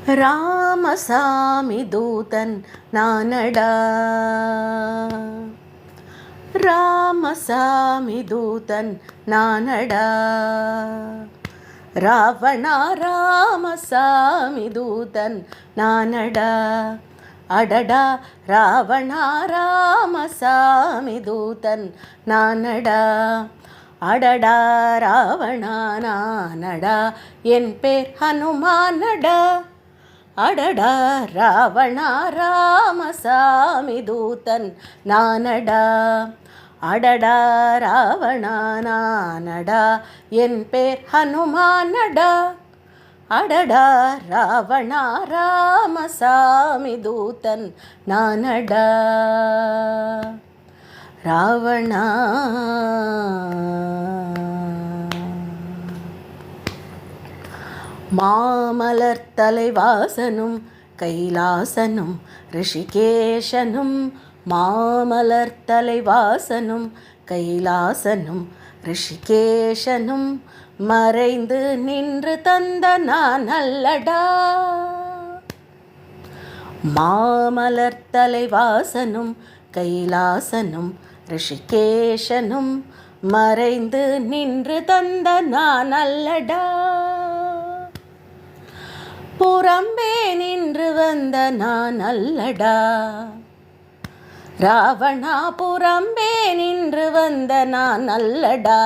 ராமசாமி தூதன் நானடா, ராமசாமி தூதன் நானடா. ராவணா ராமசாமி தூதன் நானடா, அடடா. ராவணா ராமசாமி தூதன் நானடா, அடடா. ராவணா நானடா, என் பேர் ஹனுமானடா. அடடா. ராவணா ராமசாமி தூதன் நானடா, அடடா. ராவணா நானடா, என் பேர் ஹனுமானடா. அடடா. ராவணா ராமசாமி தூதன் நானடா. ராவணா மாமலர் தலைவாசனும் கைலாசனும் ரிஷிகேஷனும், மாமலர் தலைவாசனும் கைலாசனும் ரிஷிகேஷனும் மறைந்து நின்று தந்த நான் அல்லடா. மாமலர் தலைவாசனும் கைலாசனும் ரிஷிகேஷனும் மறைந்து நின்று தந்த நான் அல்லடா. புறம்பே நின்று வந்த நான் அல்லடா. ராவணா புறம்பே நின்று வந்த நான் அல்லடா,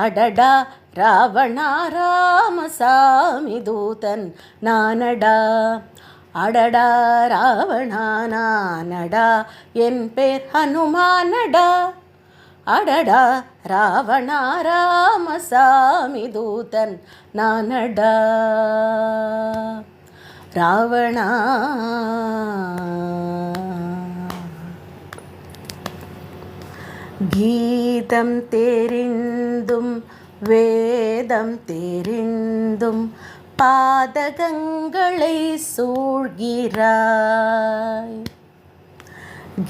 அடடா. ராவணா ராமசாமி தூதன் நானடா, அடடா. ராவணா நானடா, என் பேர் ஹனுமானடா. அடடா. ராவணா ராமசாமி தூதன் நானடா. ராவணா கீதம் தெரிந்தும் வேதம் தெரிந்தும் பாதகங்களை சூழ்கிறாய்.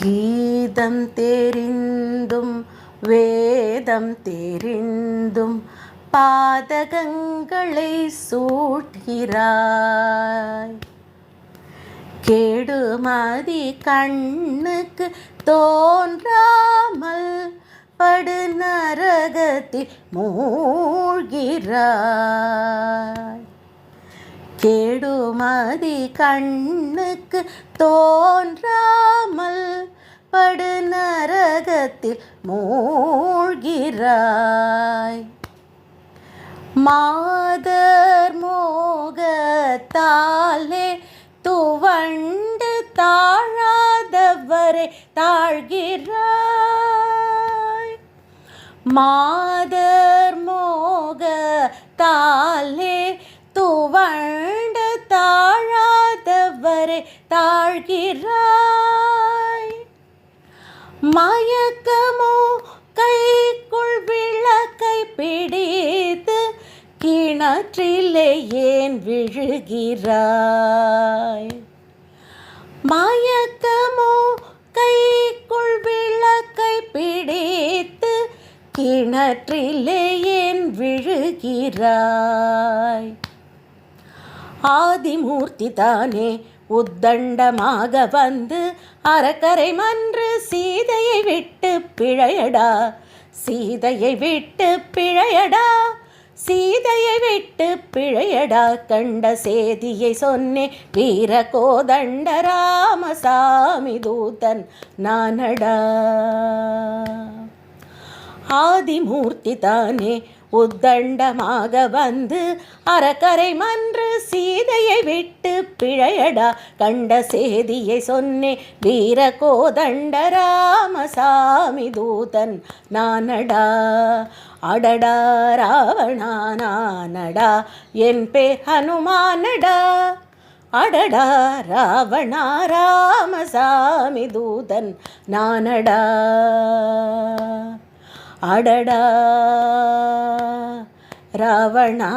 கீதம் தெரிந்தும் வேதம் தெரிந்தும் பாதகங்களை சூழ்கிறாய். கேடுமதி கண்ணுக்கு தோன்றாமல் படு நரகத்தில் மூழ்கிறாய். கேடுமதி கண்ணுக்கு தோன்றாமல் படு நரகத்தில் மூழ்கிறாய். மாதர் மோகத்தாலே துவண்டு தாழாதவரை தாழ்கிறாய். மாதர் மோகத்தாலே துவண்டு தாழாதவரை தாழ்கிறாய். மயக்கமோ கைக்குள் விளக்கை பிடித்து கிணற்றிலே ஏன் விழுகிறாய். மயக்கமோ கைக்குள் விளக்கை பிடித்து கிணற்றிலே ஏன் விழுகிறாய். ஆதிமூர்த்தி தானே உத்தண்டமாக வந்து அரக்கரை மன்று சீதையை விட்டு பிழையடா, சீதையை விட்டு பிழையடா, சீதையை விட்டு பிழையடா. கண்ட சேதியை சொன்னே வீர கோதண்ட ராமசாமி தூதன் நானடா. ஆதிமூர்த்தி தானே உத்தண்டமாக வந்து அரக்கரை மன்று சீதையை விட்டு பிழையடா. கண்ட சேதியை சொன்னே வீர கோதண்ட ராமசாமி தூதன் நானடா, அடடா. ராவணா நானடா, என் பேர் ஹனுமானடா. அடடா. ராவணா ராமசாமி தூதன் நானடா, அடடா. ராவணா